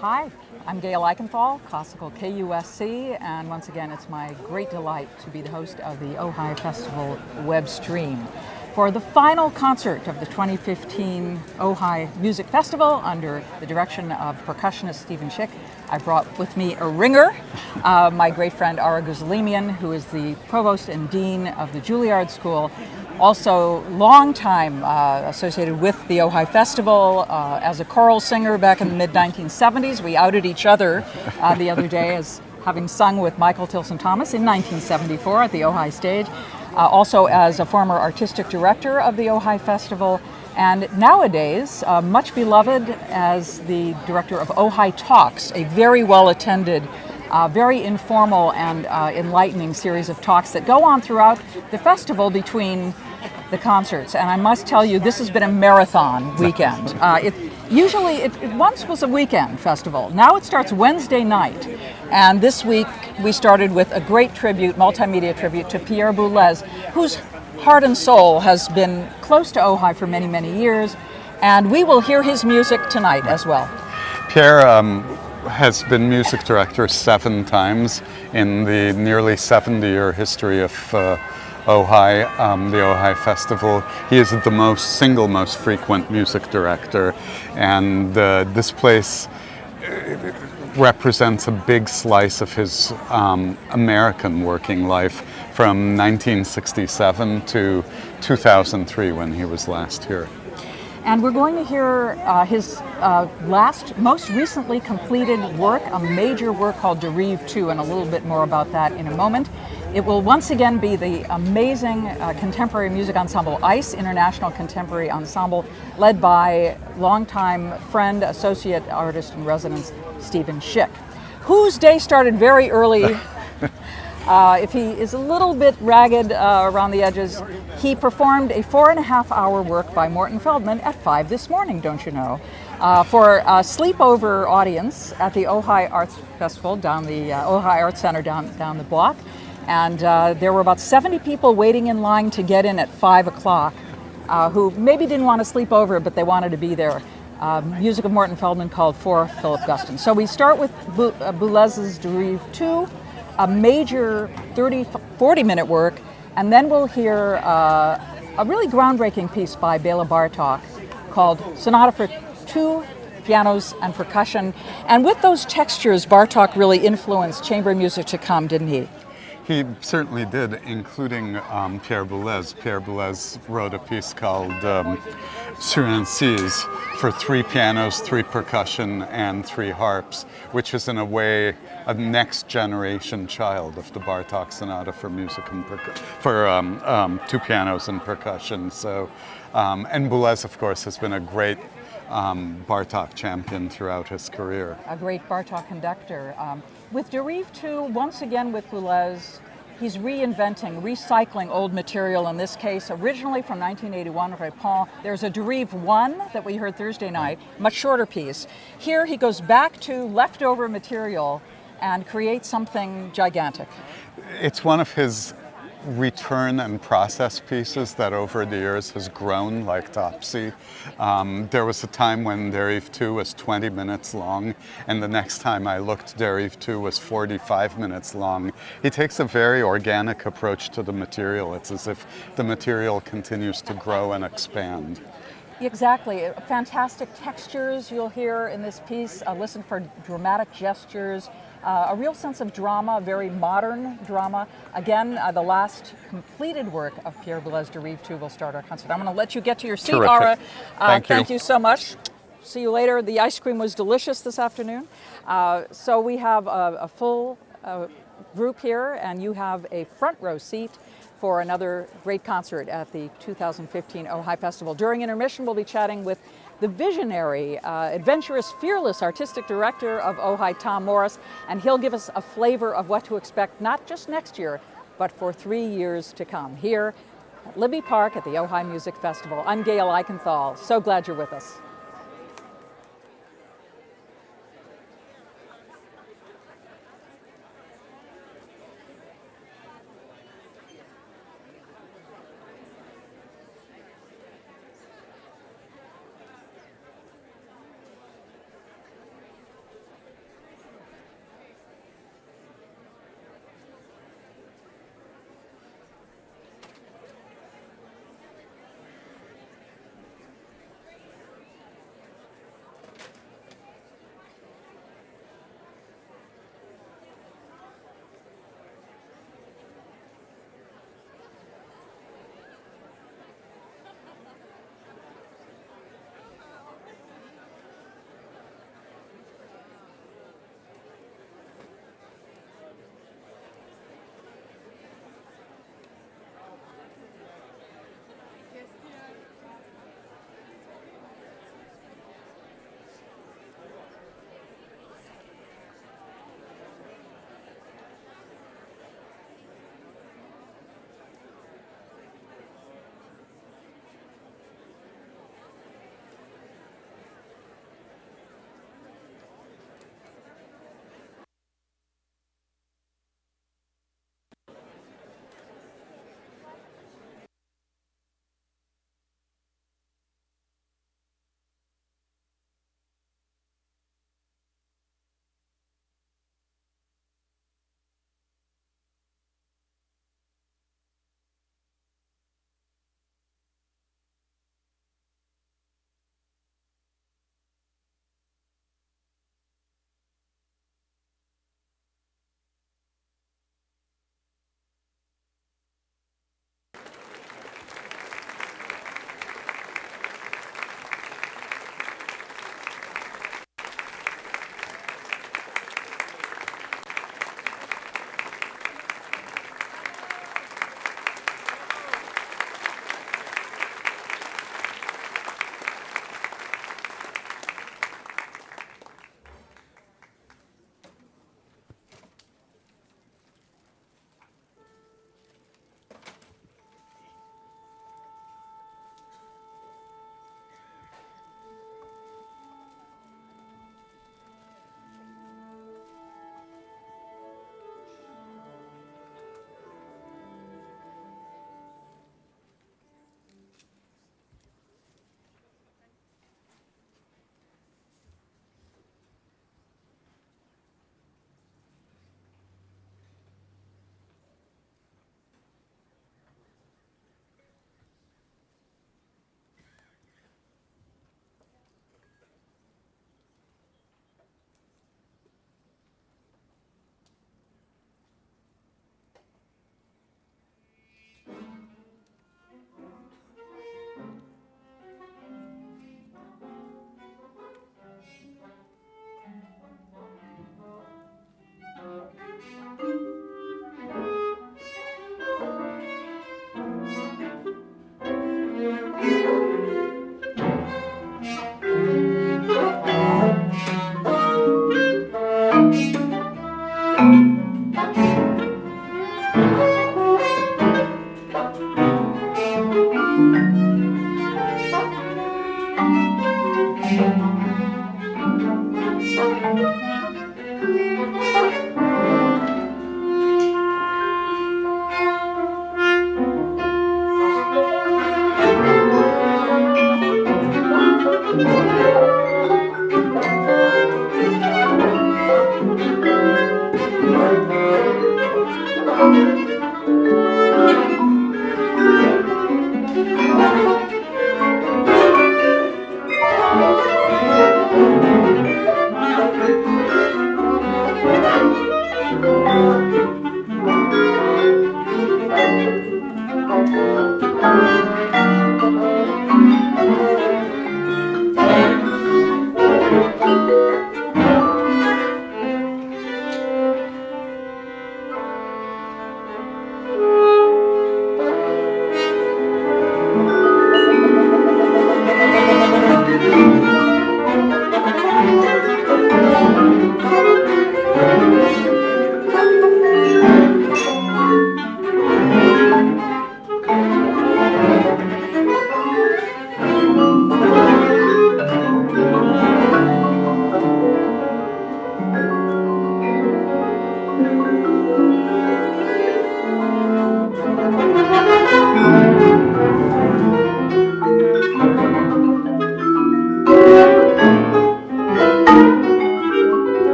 Hi, I'm Gail Eichenthal, Classical KUSC, and once again it's my great delight to be the host of the Ojai Festival web stream. For the final concert of the 2015 Ojai Music Festival under the direction of percussionist Stephen Schick, I brought with me a ringer, my great friend Ara Guzlemian, who is the Provost and Dean of the Juilliard School, also long time associated with the Ojai Festival as a choral singer back in the mid-1970s. We outed each other the other day as having sung with Michael Tilson Thomas in 1974 at the Ojai stage. Also as a former artistic director of the Ojai Festival, and nowadays much beloved as the director of Ojai Talks, a very well-attended, very informal and enlightening series of talks that go on throughout the festival between the concerts. And I must tell you, this has been a marathon weekend. It once was a weekend festival. Now it starts Wednesday night. And this week we started with a great tribute, multimedia tribute to PIERRE Boulez, whose heart and soul has been close to Ojai for many, many years. And we will hear his music tonight as well. Pierre has been music director 7 times in the nearly 70-year history of Ojai, the Ojai Festival. He is the single most frequent music director, and this place represents a big slice of his American working life from 1967 to 2003 when he was last here. And we're going to hear his most recently completed work, a major work called Dérive II, and a little bit more about that in a moment. It will once again be the amazing contemporary music ensemble ICE, International Contemporary Ensemble, led by longtime friend, associate artist in residence, Stephen Schick, whose day started very early. If he is a little bit ragged around the edges, he performed a 4.5-hour work by Morton Feldman at 5 this morning, don't you know, for a sleepover audience at the Ojai Arts Festival down the Ojai Arts Center down the block. And there were about 70 people waiting in line to get in at 5 o'clock who maybe didn't want to sleep over, but they wanted to be there. Music of Morton Feldman called For Philip Guston. So we start with Boulez's Dérive II, a major 40-minute work, and then we'll hear a really groundbreaking piece by BÉLA Bartók called Sonata for 2 pianos and percussion. And with those textures, Bartók really influenced chamber music to come, didn't he? He certainly did, including PIERRE Boulez. PIERRE Boulez wrote a piece called Sur un Seize for 3 pianos, 3 percussion, and 3 harps, which is in a way a next generation child of the Bartók Sonata for music and for 2 pianos and percussion. So, and Boulez, of course, has been a great Bartók champion throughout his career. A great Bartók conductor. With Dérive II, once again with Boulez, he's reinventing, recycling old material, in this case, originally from 1981, Répond. There's a Dérive I that we heard Thursday night, much shorter piece. Here he goes back to leftover material and creates something gigantic. It's one of his return and process pieces that over the years has grown like Topsy. There was a time when Dérive II was 20 minutes long, and the next time I looked, Dérive II was 45 minutes long. He takes a very organic approach to the material. It's as if the material continues to grow and expand. Exactly. Fantastic textures you'll hear in this piece. Listen for dramatic gestures. A real sense of drama, very modern drama. Again, the last completed work of PIERRE Boulez, Dérive II, will start our concert. I'm going to let you get to your seat, Ara. Thank you so much. See you later. The ice cream was delicious this afternoon. So we have a full group here, and you have a front row seat for another great concert at the 2015 Ojai Festival. During intermission, we'll be chatting with the visionary, adventurous, fearless artistic director of Ojai, Tom Morris, and he'll give us a flavor of what to expect, not just next year, but for 3 years to come, here at Libby Park at the Ojai Music Festival. I'm Gail Eichenthal. So glad you're with us.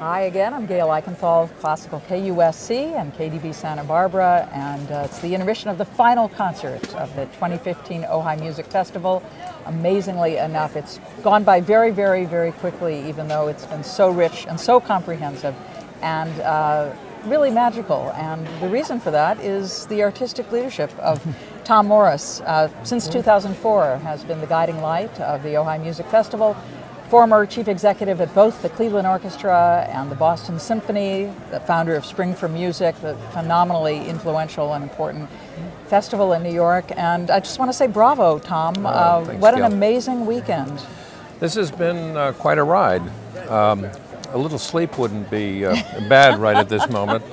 Hi again, I'm Gail Eichenthal, Classical KUSC and KDB Santa Barbara, and it's the intermission of the final concert of the 2015 Ojai Music Festival. Amazingly enough, it's gone by very, very, very quickly, even though it's been so rich and so comprehensive and really magical. And the reason for that is the artistic leadership of Tom Morris. Since 2004 has been the guiding light of the Ojai Music Festival. Former chief executive at both the Cleveland Orchestra and the Boston Symphony, the founder of Spring for Music, the phenomenally influential and important festival in New York. And I just want to say bravo, Tom. Thanks, what an Gail. amazing weekend. This has been quite a ride. A little sleep wouldn't be bad right at this moment.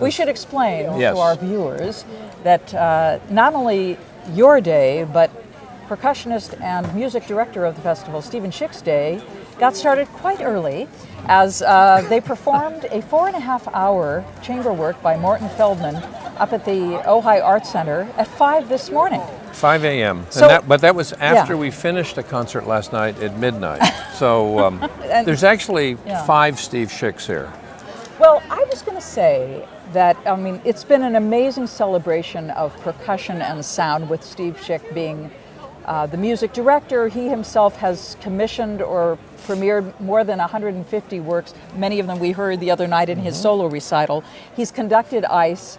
We should explain Yes. to our viewers that not only your day, but percussionist and music director of the festival, Stephen Schick's day, got started quite early as they performed a 4.5-hour chamber work by Morton Feldman up at the Ojai Art Center at 5 this morning. 5 a.m. So- But that was after Yeah. we finished a concert last night at midnight. So And- there's actually Yeah. 5 Steve Schicks here. Well, I was going to say that, I mean, it's been an amazing celebration of percussion and sound with Steve Schick being the music director. He himself has commissioned or premiered more than 150 works, many of them we heard the other night in his solo recital. He's conducted ICE.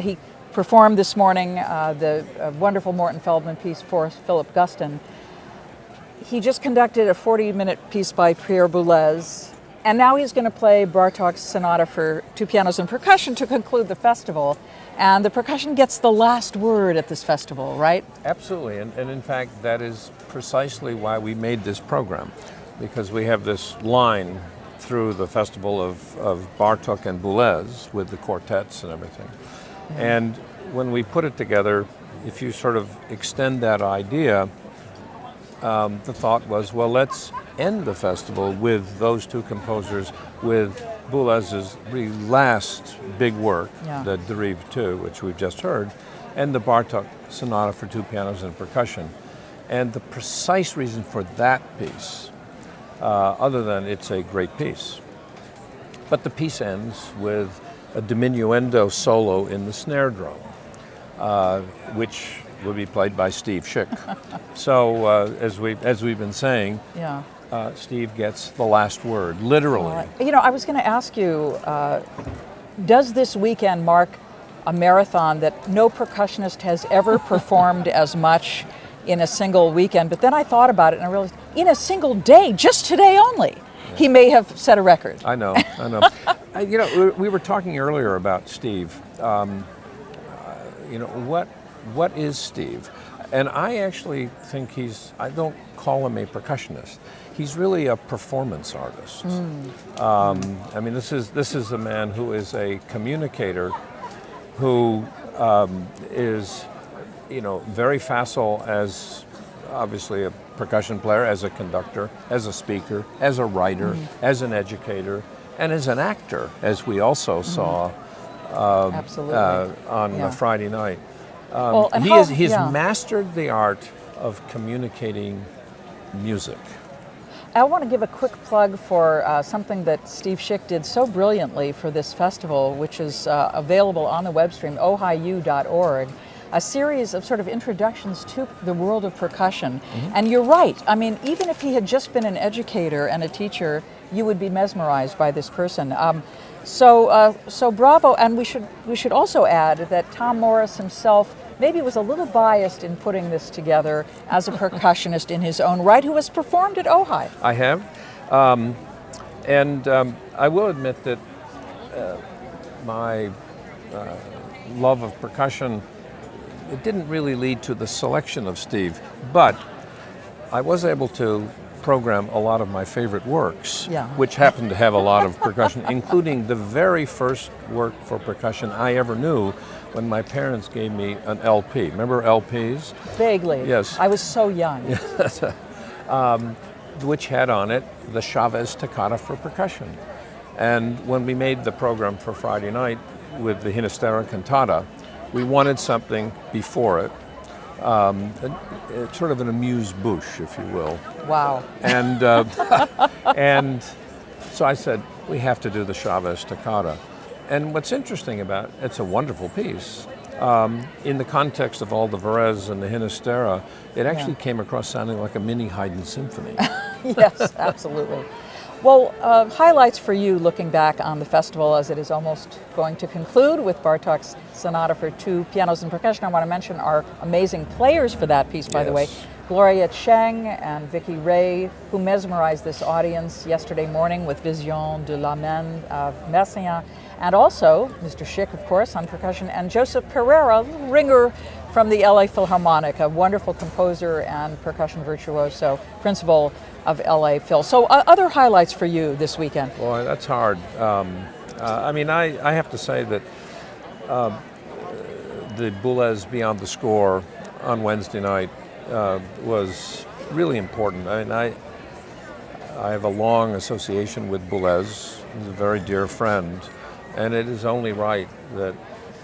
He performed this morning the wonderful Morton Feldman piece for Philip Guston. He just conducted a 40-minute piece by PIERRE Boulez. And now he's going to play Bartók's Sonata for 2 pianos and percussion to conclude the festival. And the percussion gets the last word at this festival, right? Absolutely, and in fact, that is precisely why we made this program, because we have this line through the festival of Bartók and Boulez with the quartets and everything. And when we put it together, if you sort of extend that idea, the thought was, well, let's end the festival with those 2 composers, with Boulez's really last big work, Yeah. the Dérive 2, which we've just heard, and the Bartók Sonata for 2 pianos and percussion. And the precise reason for that piece, other than it's a great piece, but the piece ends with a diminuendo solo in the snare drum, which will be played by Steve Schick. So as we've been saying, Yeah. Steve gets the last word, literally. You know, I was going to ask you, does this weekend mark a marathon that no percussionist has ever performed as much in a single weekend? But then I thought about it and I realized, in a single day, just today only, he may have set a record. I know. You know, we were talking earlier about Steve. You know, what is Steve? And I actually think I don't call him a percussionist. He's really a performance artist. I mean, this is a man who is a communicator, who is, you know, very facile as obviously a percussion player, as a conductor, as a speaker, as a writer, as an educator, and as an actor, as we also saw Absolutely. on Yeah. Friday night. Well, and He's yeah. mastered the art of communicating music. I want to give a quick plug for something that Steve Schick did so brilliantly for this festival, which is available on the web stream, ojaiu.org, a series of sort of introductions to the world of percussion. And you're right. I mean, even if he had just been an educator and a teacher, you would be mesmerized by this person. So bravo. And we should also add that Tom Morris himself maybe was a little biased in putting this together as a percussionist in his own right, who has performed at Ojai. I have. And I will admit that my love of percussion, it didn't really lead to the selection of Steve, but I was able to program a lot of my favorite works, Yeah. which happened to have a lot of percussion, including the very first work for percussion I ever knew when my parents gave me an LP. Remember LPs? Vaguely. Yes. I was so young. Which had on it the Chavez Toccata for percussion. And when we made the program for Friday night with the Hinastera Cantata, we wanted something before it, sort of an amuse-bouche, if you will. Wow. And and so I said, we have to do the Chavez toccata. And what's interesting about it, it's a wonderful piece. In the context of all the Boulez and the Hinastera, it actually came across sounding like a mini Haydn symphony. Yes, absolutely. Well, highlights for you looking back on the festival as it is almost going to conclude with Bartók's Sonata for 2 pianos and percussion. I want to mention our amazing players for that piece, by the way. Gloria Cheng and Vicki Ray, who mesmerized this audience yesterday morning with Vision de la Main of Messiaen, and also Mr. Schick, of course, on percussion, and Joseph Pereira, ringer from the LA Philharmonic, a wonderful composer and percussion virtuoso, principal of LA Phil. So other highlights for you this weekend? Boy, that's hard. I mean, I have to say that the Boulez Beyond the Score on Wednesday night was really important. I mean, I have a long association with Boulez. He's a very dear friend, and it is only right that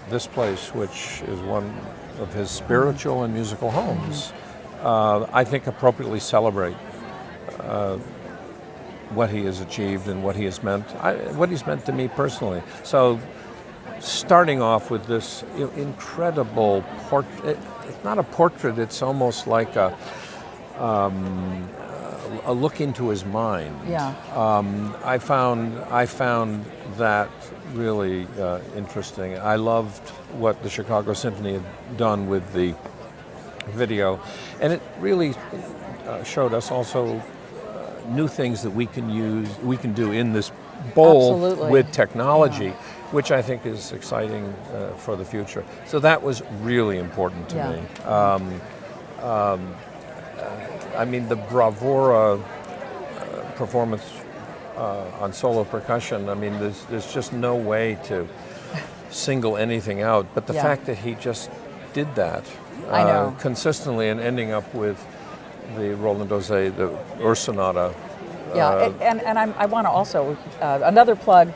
this place, which is one of his spiritual and musical homes, I think appropriately celebrate what he has achieved and what he has meant, what he's meant to me personally. So, starting off with this incredible portrait. It's not a portrait, it's almost like a look into his mind. Yeah. I found that really interesting. I loved what the Chicago Symphony had done with the video, and it really showed us also new things that we can do in this bowl Absolutely. With technology, which I think is exciting for the future. So that was really important to me. I mean, the bravura performance on solo percussion, I mean, there's just no way to single anything out, but the fact that he just did that consistently and ending up with the Roland Ojai, the Sonata. I want to also, another plug,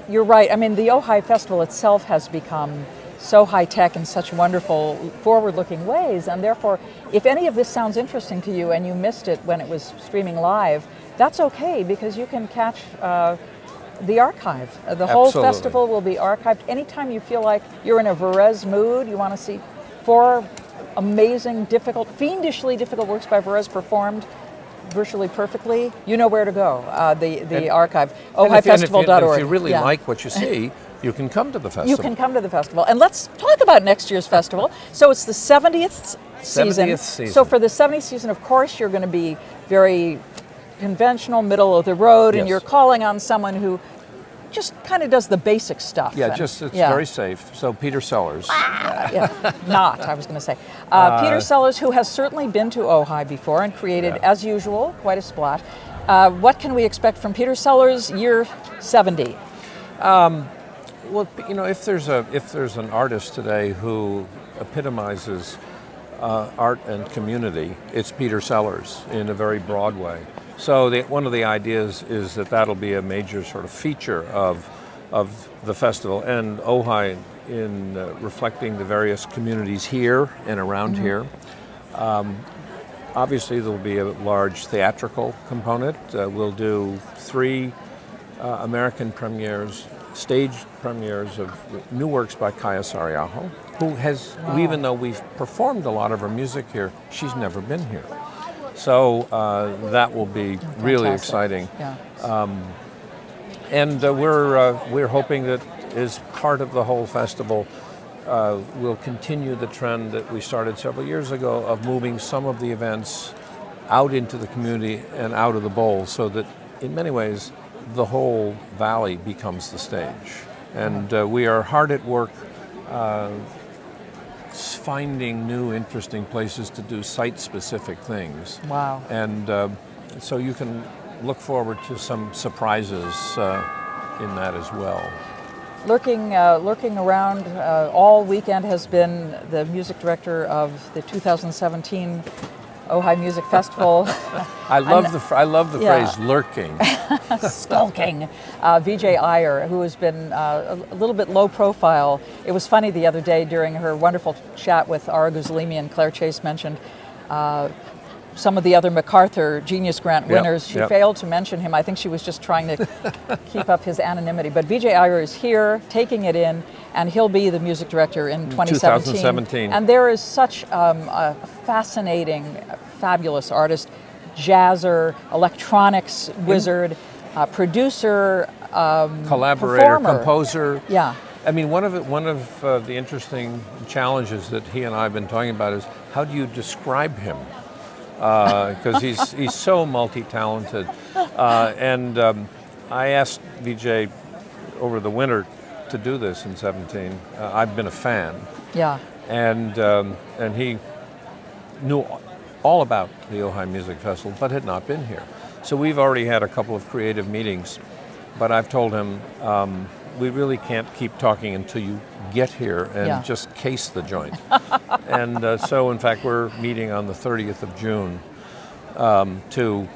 you're right, I mean, the Ojai Festival itself has become so high-tech in such wonderful, forward-looking ways, and therefore, if any of this sounds interesting to you and you missed it when it was streaming live, that's okay, because you can catch the archive. The whole festival will be archived. Anytime you feel like you're in a Boulez mood, you want to see 4 amazing, difficult, fiendishly difficult works by Boulez performed virtually perfectly, you know where to go, the archive, ohaifestival.org. If you really like what you see, you can come to the festival. You can come to the festival. And let's talk about next year's festival. So it's the 70th season. So for the 70th season, of course, you're going to be very conventional, middle of the road, and you're calling on someone who just kind of does the basic stuff. Yeah, it's very safe. So Peter Sellers. I was going to say. Peter Sellers, who has certainly been to Ojai before and created, as usual, quite a splat. What can we expect from Peter Sellers, year 70? Well, you know, if there's an artist today who epitomizes art and community, it's Peter Sellers in a very broad way. So one of the ideas is that that'll be a major sort of feature of the festival, and Ojai in reflecting the various communities here and around here. Obviously, there will be a large theatrical component. We'll do 3 American premieres, stage premieres of new works by Kaya Sariaho, who has, even though we've performed a lot of her music here, she's never been here. So that will be really exciting. And we're hoping that as part of the whole festival, we'll continue the trend that we started several years ago of moving some of the events out into the community and out of the bowl, so that in many ways the whole valley becomes the stage. And we are hard at work finding new interesting places to do site-specific things. Wow. And so you can look forward to some surprises in that as well. Lurking around all weekend has been the music director of the 2017 Ojai Music Festival. I love the phrase lurking. Skulking. Vijay Iyer, who has been a little bit low profile. It was funny the other day during her wonderful chat with Ara Guzlimi, and Claire Chase mentioned some of the other MacArthur Genius Grant winners. She yep. failed to mention him. I think she was just trying to keep up his anonymity. But Vijay Iyer is here, taking it in, and he'll be the music director in 2017. And there is such a fascinating, fabulous artist, jazzer, electronics wizard, producer, collaborator, performer. composer. Yeah. I mean, one of the interesting challenges that he and I have been talking about is how do you describe him? Because he's so multi-talented. And I asked Vijay over the winter to do this in 17. I've been a fan. Yeah. And he knew all about the Ojai Music Festival, but had not been here. So we've already had a couple of creative meetings, but I've told him we really can't keep talking until you get here and just case the joint. And so, in fact, we're meeting on the 30th of June to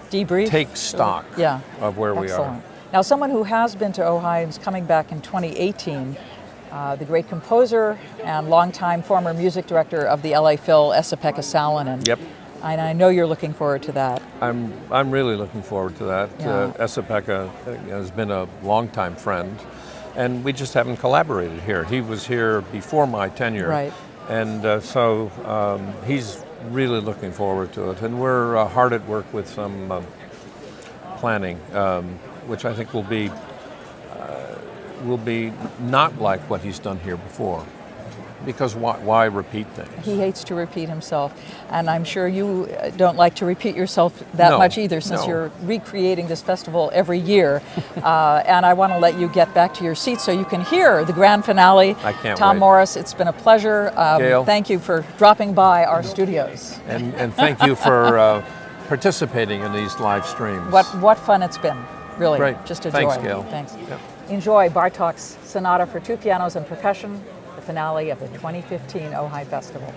debrief, take stock of where we are. Now, someone who has been to Ojai and is coming back in 2018, the great composer and longtime former music director of the LA Phil, Esa-Pekka Salonen. Yep. And I know you're looking forward to that. I'm really looking forward to that. Yeah. Esa-Pekka has been a longtime friend, and we just haven't collaborated here. He was here before my tenure, right? And so he's really looking forward to it. And we're hard at work with some planning, which I think will be not like what he's done here before. Because why repeat things? He hates to repeat himself, and I'm sure you don't like to repeat yourself that much either, since you're recreating this festival every year. And I want to let you get back to your seat so you can hear the grand finale. I can't Tom wait. Morris, it's been a pleasure. Gail. Thank you for dropping by our studios. And thank you for participating in these live streams. What fun it's been, really. Great. Just a Thanks, joy. Gail. Thanks. Yep. Enjoy Bartók's Sonata for 2 pianos and percussion, the finale of the 2015 Ojai Festival.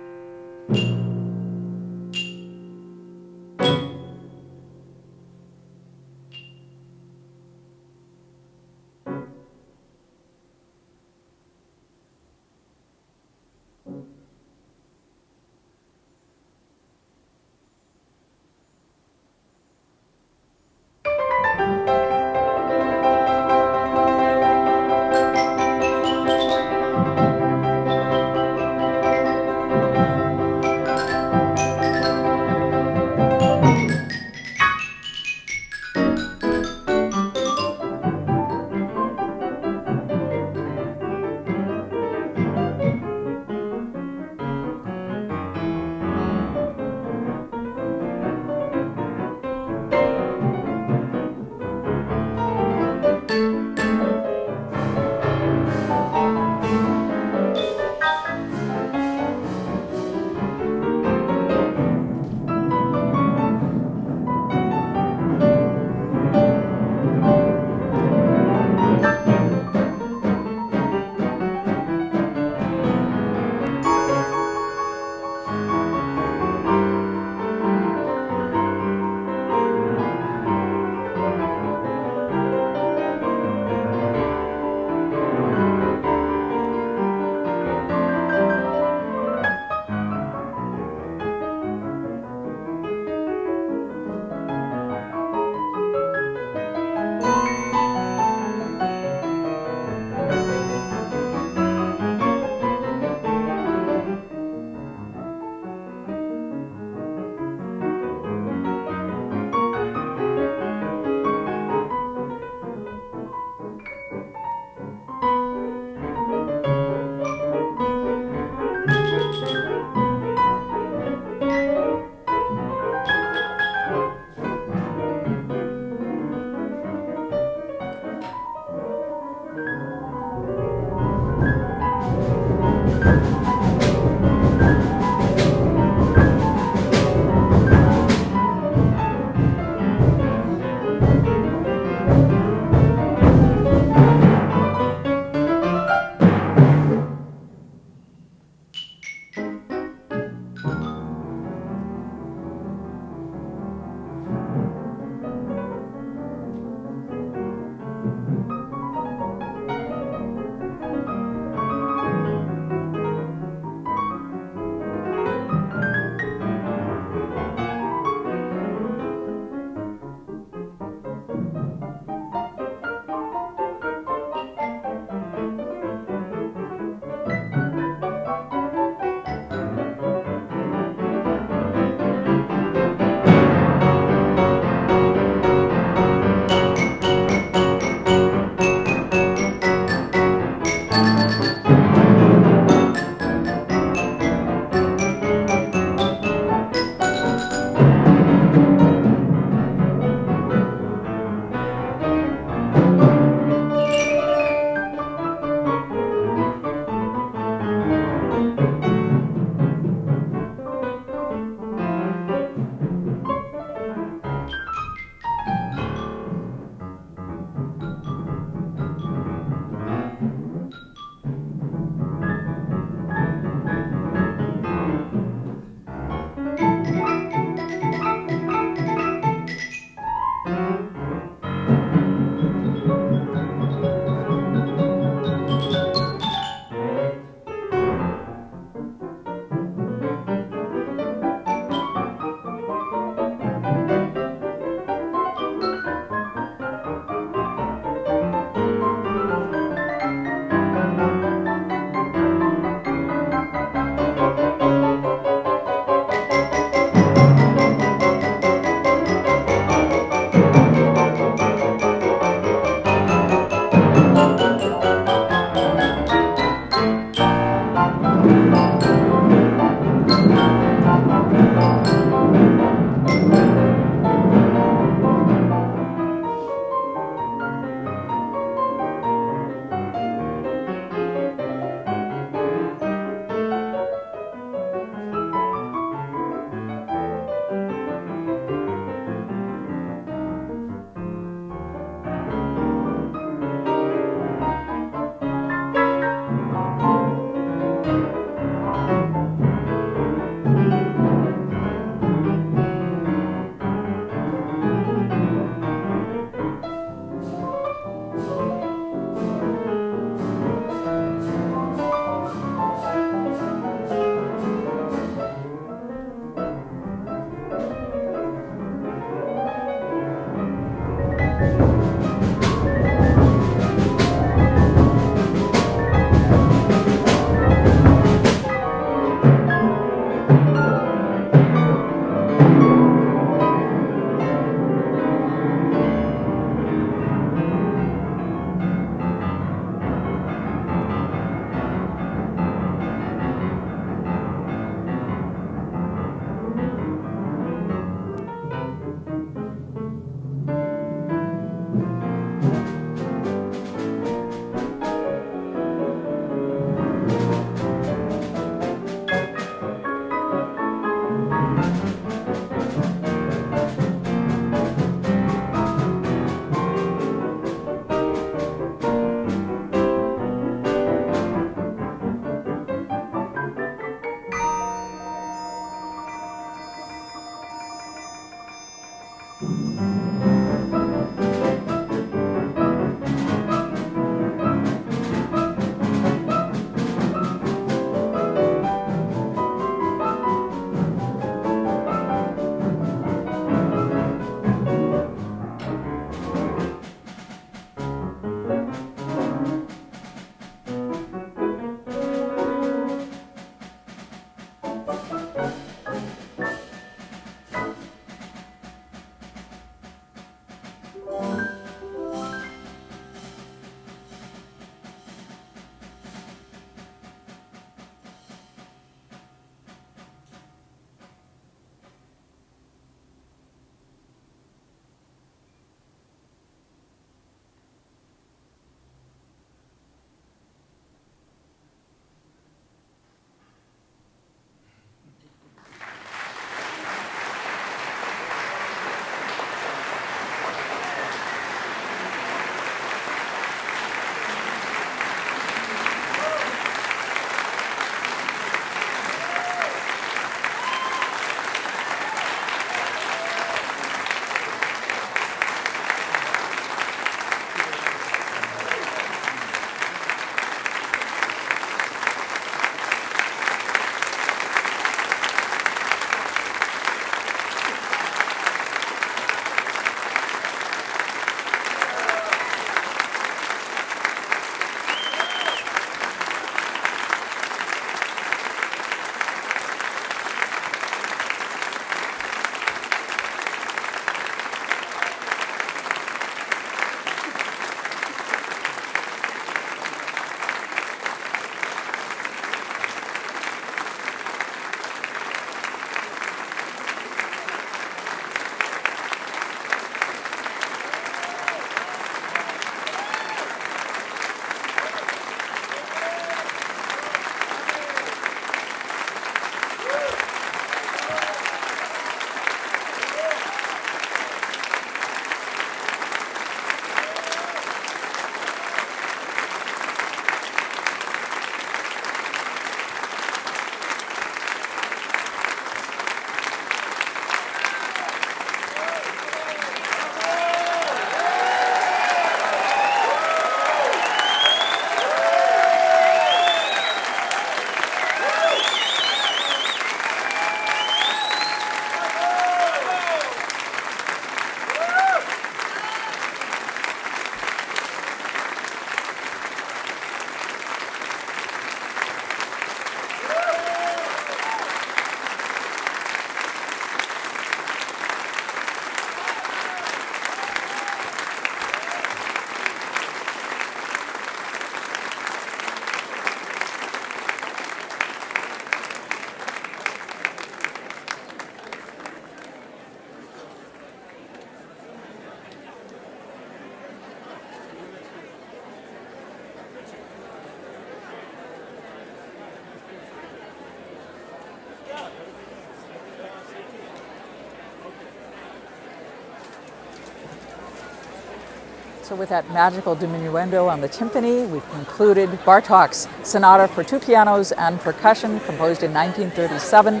So with that magical diminuendo on the timpani, we've concluded Bartók's Sonata for 2 pianos and percussion, composed in 1937,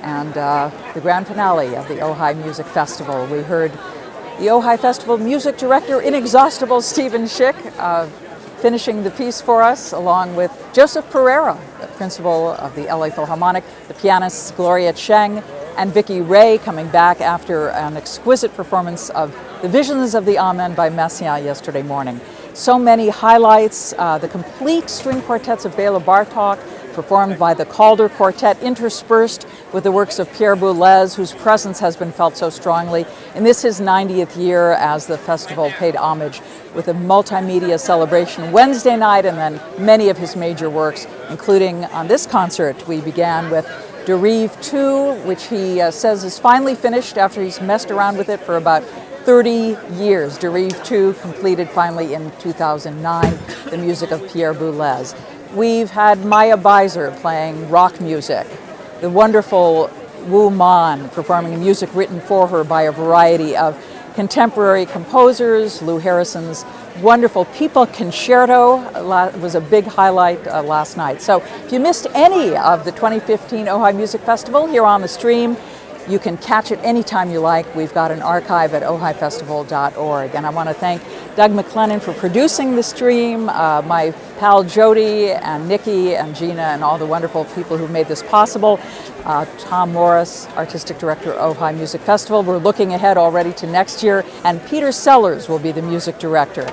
and the grand finale of the Ojai Music Festival. We heard the Ojai Festival music director, inexhaustible Stephen Schick, finishing the piece for us, along with Joseph Pereira, the principal of the LA Philharmonic, the pianists Gloria Cheng and Vicki Ray, coming back after an exquisite performance of The Visions of the Amen by Messiaen yesterday morning. So many highlights, the complete string quartets of BÉLA Bartók, performed by the Calder Quartet, interspersed with the works of PIERRE Boulez, whose presence has been felt so strongly in this his 90th year as the festival paid homage with a multimedia celebration Wednesday night, and then many of his major works, including on this concert. We began with Dérive 2, which he says is finally finished after he's messed around with it for about 30 years. Dérive 2 completed finally in 2009, the music of PIERRE Boulez. We've had Maya Beiser playing rock music, the wonderful Wu Man performing music written for her by a variety of contemporary composers. Lou Harrison's wonderful People Concerto was a big highlight last night. So if you missed any of the 2015 Ojai Music Festival here on the stream, you can catch it anytime you like. We've got an archive at ojaifestival.org. And I want to thank Doug McLennan for producing the stream, my pal Jody and Nikki and Gina and all the wonderful people who made this possible. Tom Morris, Artistic Director of Ojai Music Festival. We're looking ahead already to next year, and Peter Sellers will be the music director.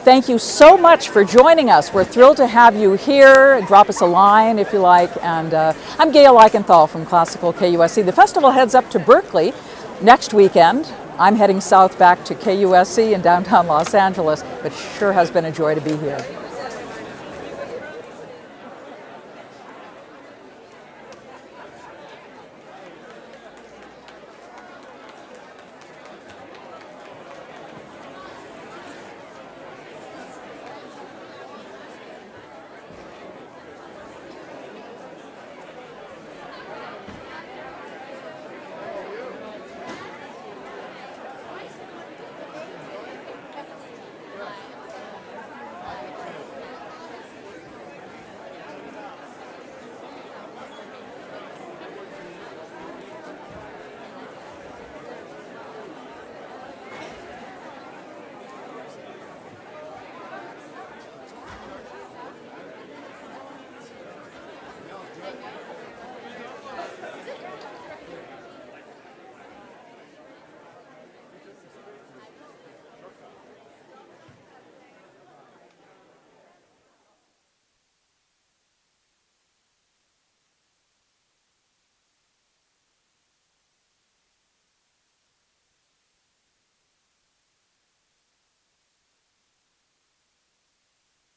Thank you so much for joining us. We're thrilled to have you here. Drop us a line if you like. And I'm Gail Eichenthal from Classical KUSC. The festival heads up to Berkeley next weekend. I'm heading south back to KUSC in downtown Los Angeles, but sure has been a joy to be here.